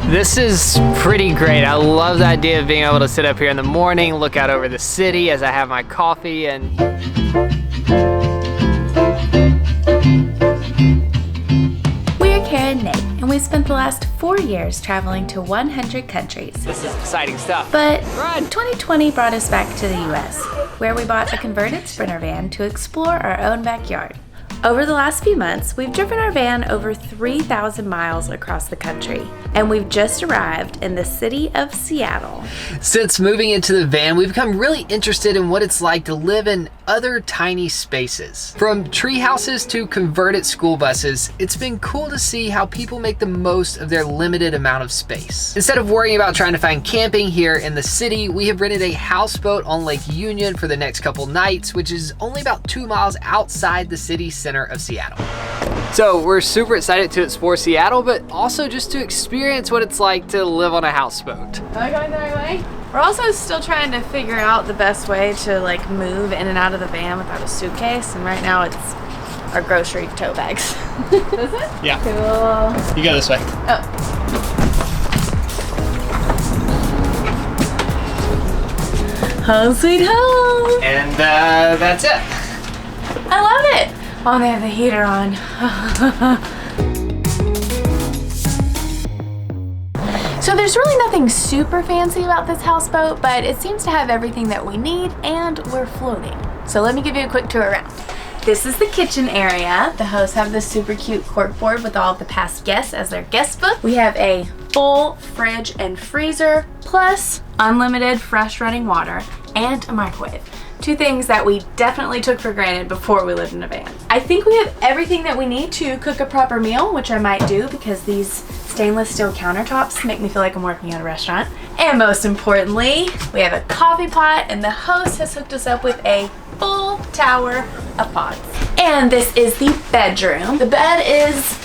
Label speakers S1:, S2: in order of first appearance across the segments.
S1: This is pretty great. I love the idea of being able to sit up here in the morning, look out over the city as I have my coffee and...
S2: We're Karen and Nate, and we spent the last 4 years traveling to 100 countries.
S1: This is exciting stuff.
S2: But 2020 brought us back to the US, where we bought a converted Sprinter van to explore our own backyard. Over the last few months, we've driven our van over 3,000 miles across the country, and we've just arrived in the city of Seattle.
S1: Since moving into the van, we've become really interested in what it's like to live in other tiny spaces. From tree houses to converted school buses, it's been cool to see how people make the most of their limited amount of space. Instead of worrying about trying to find camping here in the city, we have rented a houseboat on Lake Union for the next couple nights, which is only about 2 miles outside the city center of Seattle. So we're super excited to explore Seattle, but also just to experience what it's like to live on a houseboat.
S2: Am I going the right way? We're also still trying to figure out the best way to like move in and out of the van without a suitcase, and right now it's our grocery tote bags. Is it?
S1: Yeah.
S2: Cool.
S1: You go this way.
S2: Oh. Home sweet home.
S1: And that's it.
S2: I love it. Oh, they have the heater on. So there's really nothing super fancy about this houseboat, but it seems to have everything that we need, and we're floating. So let me give you a quick tour around. This is the kitchen area. The hosts have this super cute corkboard with all of the past guests as their guest book. We have a full fridge and freezer, plus unlimited fresh running water and a microwave. 2 things that we definitely took for granted before we lived in a van. I think we have everything that we need to cook a proper meal, which I might do because these stainless steel countertops make me feel like I'm working at a restaurant. And most importantly, we have a coffee pot, and the host has hooked us up with a full tower of pods. And this is the bedroom. The bed is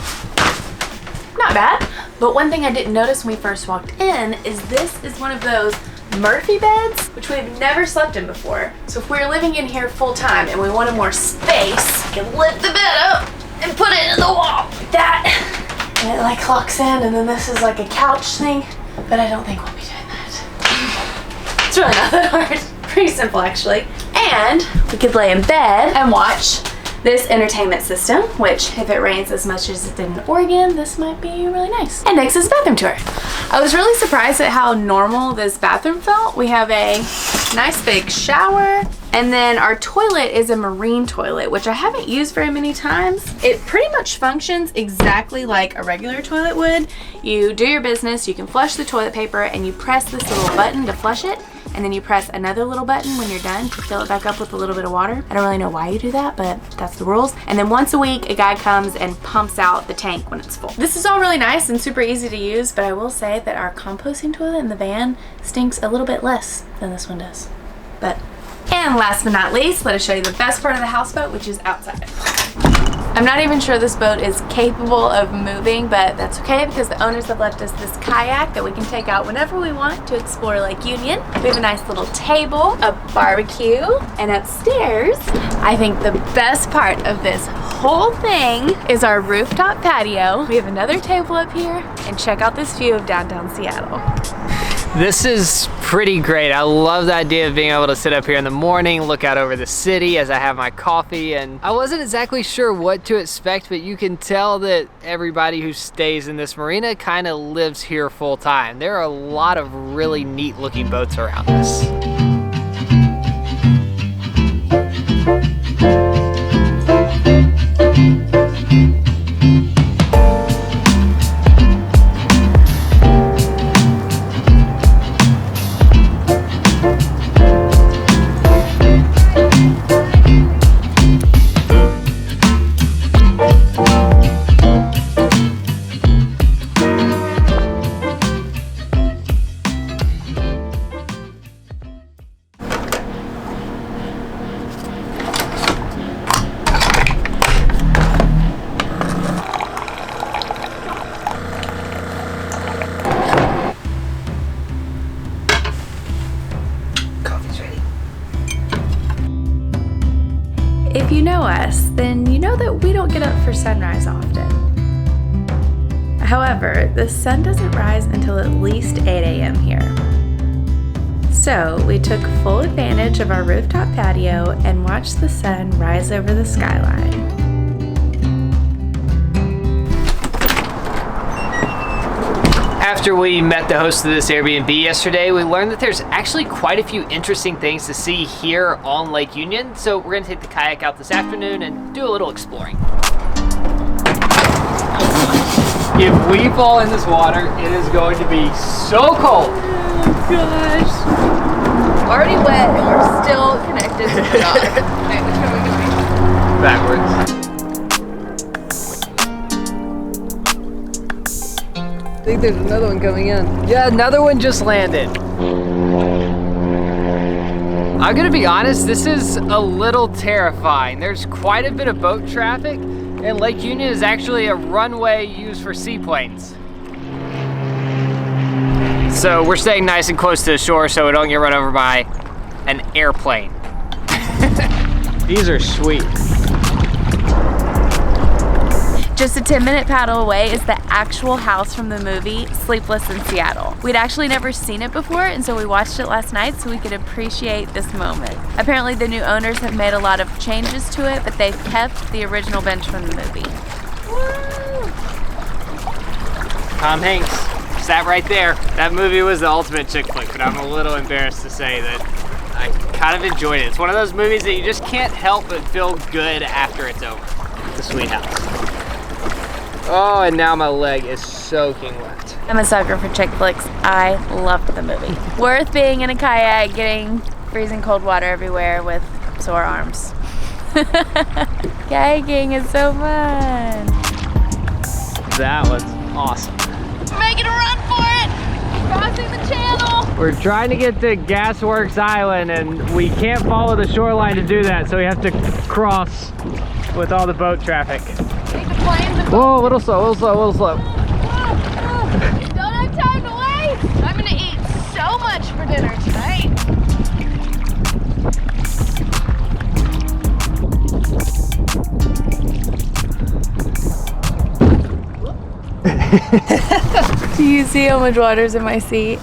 S2: not bad, but one thing I didn't notice when we first walked in is this is one of those Murphy beds, which we've never slept in before. So if we're living in here full time and we wanted more space, we can lift the bed up and put it in the wall like that. And it like locks in, and then this is like a couch thing, but I don't think we'll be doing that. It's really not that hard. Pretty simple actually. And we could lay in bed and watch this entertainment system, which if it rains as much as it did in Oregon, this might be really nice. And next is bathroom tour. I was really surprised at how normal this bathroom felt. We have a nice big shower, and then our toilet is a marine toilet, which I haven't used very many times. It pretty much functions exactly like a regular toilet would. You do your business, you can flush the toilet paper, and you press this little button to flush it, and then you press another little button when you're done to fill it back up with a little bit of water. I don't really know why you do that, but that's the rules. And then once a week, a guy comes and pumps out the tank when it's full. This is all really nice and super easy to use, but I will say that our composting toilet in the van stinks a little bit less than this one does. And last but not least, let us show you the best part of the houseboat, which is outside. I'm not even sure this boat is capable of moving, but that's okay because the owners have left us this kayak that we can take out whenever we want to explore Lake Union. We have a nice little table, a barbecue, and upstairs, I think the best part of this whole thing is our rooftop patio. We have another table up here, and check out this view of downtown Seattle.
S1: This is pretty great. I love the idea of being able to sit up here in the morning, look out over the city as I have my coffee, and I wasn't exactly sure what to expect, but you can tell that everybody who stays in this marina kind of lives here full time. There are a lot of really neat looking boats around us.
S2: If you know us, then you know that we don't get up for sunrise often. I However, the sun doesn't rise until at least 8 a.m. here. So we took full advantage of our rooftop patio and watched the sun rise over the skyline.
S1: After we met the host of this Airbnb yesterday, we learned that there's actually quite a few interesting things to see here on Lake Union, so we're gonna take the kayak out this afternoon and do a little exploring. If we fall in this water, it is going to be so cold.
S2: Oh gosh. Already wet and we're still connected to the dog. Okay, which way are we going?
S1: Backwards. I think there's another one coming in. Yeah, another one just landed. I'm gonna be honest, this is a little terrifying. There's quite a bit of boat traffic, and Lake Union is actually a runway used for seaplanes. So we're staying nice and close to the shore so we don't get run over by an airplane. These are sweet.
S2: Just a 10-minute paddle away is the actual house from the movie Sleepless in Seattle. We'd actually never seen it before, and so we watched it last night so we could appreciate this moment. Apparently the new owners have made a lot of changes to it, but they've kept the original bench from the movie. Woo!
S1: Tom Hanks sat right there. That movie was the ultimate chick flick, but I'm a little embarrassed to say that I kind of enjoyed it. It's one of those movies that you just can't help but feel good after it's over. It's a sweet house. Oh, and now my leg is soaking wet.
S2: I'm a sucker for chick flicks. I loved the movie. Worth being in a kayak, getting freezing cold water everywhere with sore arms. Kayaking is so fun.
S1: That was awesome.
S2: We're making a run for it! Crossing the channel!
S1: We're trying to get to Gasworks Island and we can't follow the shoreline to do that, so we have to cross with all the boat traffic. Whoa, a little slow, a little slow, a little slow.
S2: Don't have time to waste! I'm gonna eat so much for dinner tonight. Do you see how much water's in my seat?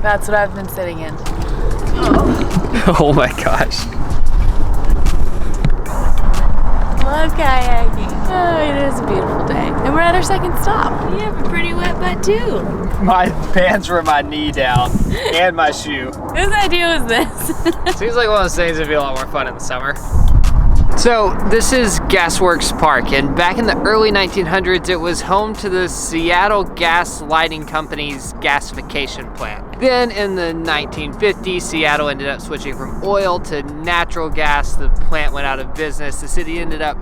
S2: That's what I've been sitting in. Oh,
S1: Oh my gosh.
S2: love kayaking. Oh, it is a beautiful day. And we're at our second stop. You have a pretty wet butt too.
S1: My pants were my knee down and my shoe.
S2: Whose idea was this?
S1: Seems like one of those things that'd be a lot more fun in the summer. So this is Gasworks Park, and back in the early 1900s, it was home to the Seattle Gas Lighting Company's gasification plant. Then in the 1950s, Seattle ended up switching from oil to natural gas. The plant went out of business. The city ended up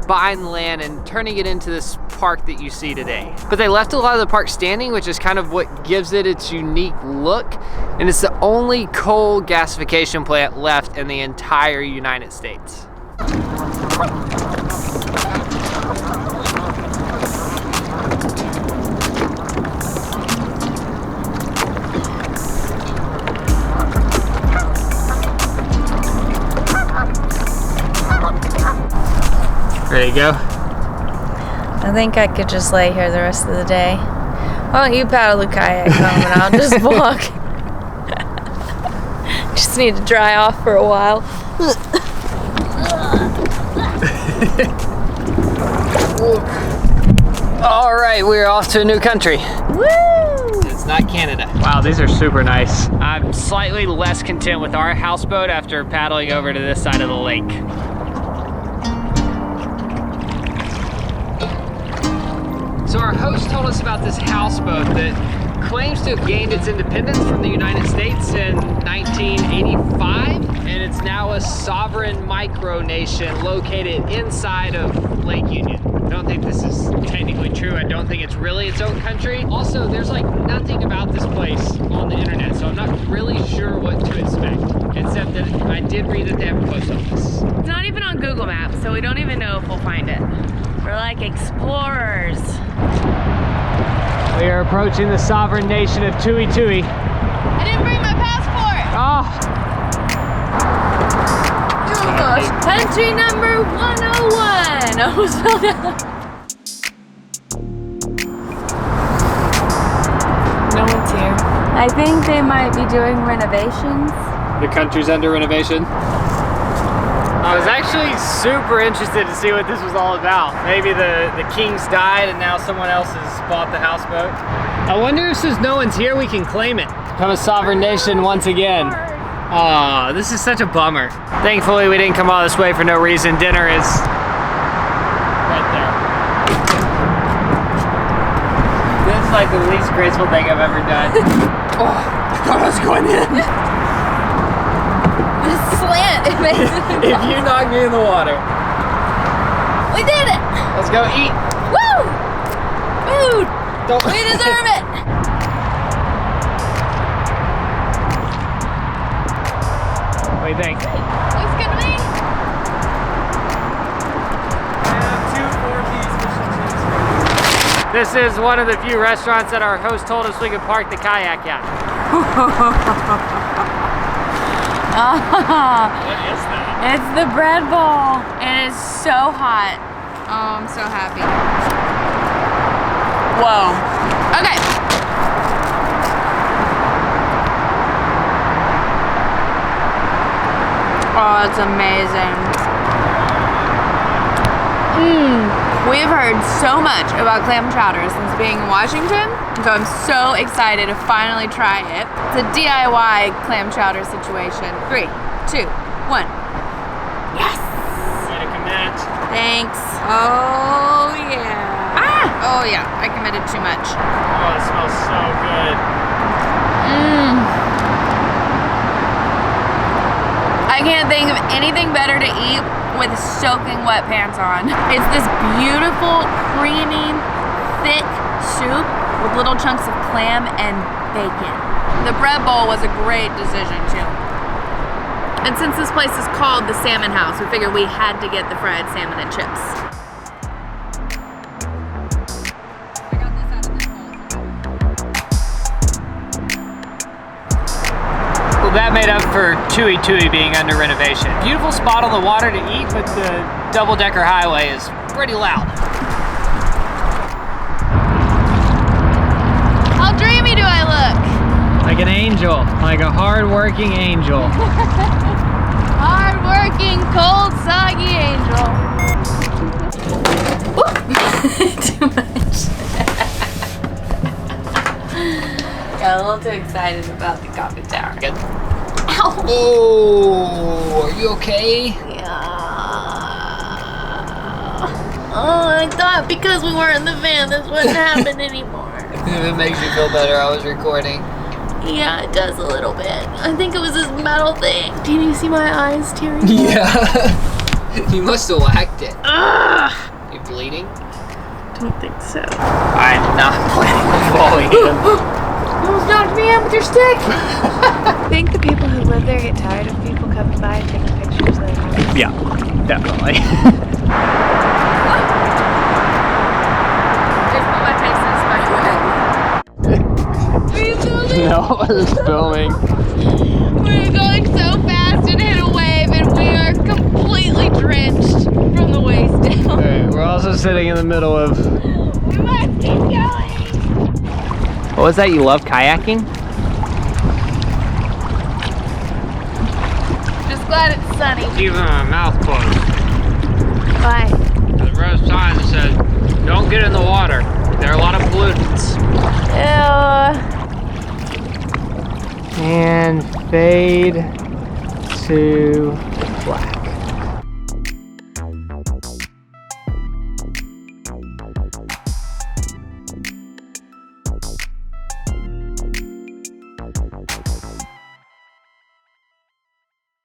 S1: buying the land and turning it into this park that you see today. But they left a lot of the park standing, which is kind of what gives it its unique look. And it's the only coal gasification plant left in the entire United States. Ready to go?
S2: I think I could just lay here the rest of the day. Why don't you paddle the kayak home and I'll just walk. Just need to dry off for a while.
S1: All right, we're off to a new country.
S2: Woo!
S1: It's not Canada. Wow, these are super nice. I'm slightly less content with our houseboat after paddling over to this side of the lake. So our host told us about this houseboat that claims to have gained its independence from the United States in 1985, and it's now a sovereign micronation located inside of Lake Union. I don't think this is technically true. I don't think it's really its own country. Also, there's like nothing about this place on the internet, so I'm not really sure what to expect, except that I did read that they have a post office.
S2: It's not even on Google Maps, so we don't even know if we'll find it. We're like explorers.
S1: We are approaching the sovereign nation of Tui Tui.
S2: I didn't bring my passport.
S1: Oh!
S2: Oh gosh. Country number 101. Almost fell down. I think they might be doing renovations.
S1: The country's under renovation. I was actually super interested to see what this was all about. Maybe the kings died and now someone else has bought the houseboat. I wonder if since no one's here, we can claim it. Become a sovereign nation once again. Oh, this is such a bummer. Thankfully, we didn't come all this way for no reason. Dinner is right there. This is like the least graceful thing I've ever done. Oh, I thought I was going in.
S2: Slant.
S1: If you knock me in the water.
S2: We did it!
S1: Let's go eat.
S2: Woo! Food!
S1: Don't.
S2: We deserve it!
S1: What do you think?
S2: Looks good to me.
S1: This is one of the few restaurants that our host told us we could park the kayak at. What is that?
S2: It's the bread bowl. It is so hot. Oh, I'm so happy. Whoa. Okay. Oh, it's amazing. We've heard so much about clam chowder since being in Washington, so I'm so excited to finally try it. It's a DIY clam chowder situation. 3, 2, 1. Yes!
S1: Way to commit.
S2: Thanks. Oh, yeah. Ah! Oh, yeah. I committed too much.
S1: Oh, it smells so good.
S2: I can't think of anything better to eat with soaking wet pants on. It's this beautiful, creamy, thick soup with little chunks of clam and bacon. The bread bowl was a great decision too. And since this place is called the Salmon House, we figured we had to get the fried salmon and chips.
S1: Well, that made up for Tui Tui being under renovation. Beautiful spot on the water to eat, but the double-decker highway is pretty loud.
S2: How dreamy do I look?
S1: Like an angel, like a hard-working angel.
S2: Hard-working, cold, soggy angel. Too much. Got a little too excited about the coffee tower.
S1: Good.
S2: Ow!
S1: Oh, are you okay?
S2: Yeah. Oh, I thought because we weren't in the van, this wouldn't happen anymore.
S1: If it makes you feel better, I was recording.
S2: Yeah, it does a little bit. I think it was this metal thing. Can you see my eyes tearing?
S1: Yeah. You must have whacked it.
S2: Ugh.
S1: You bleeding?
S2: Don't think so.
S1: I'm not planning on falling in.
S2: You almost knocked me out with your stick. I think the people who live there get tired of people coming by and taking pictures of their house.
S1: Yeah, definitely.
S2: Just put my face in this microwave. Are you filming?
S1: No, I was filming.
S2: We're going so fast and hit a wave and we are completely drenched from the waist down.
S1: Right, we're also sitting in the middle of...
S2: We must keep going.
S1: What was that? You love kayaking?
S2: Just glad it's sunny.
S1: Even my mouth closed.
S2: Why?
S1: The road sign that said, don't get in the water. There are a lot of pollutants.
S2: Ew.
S1: And fade to black.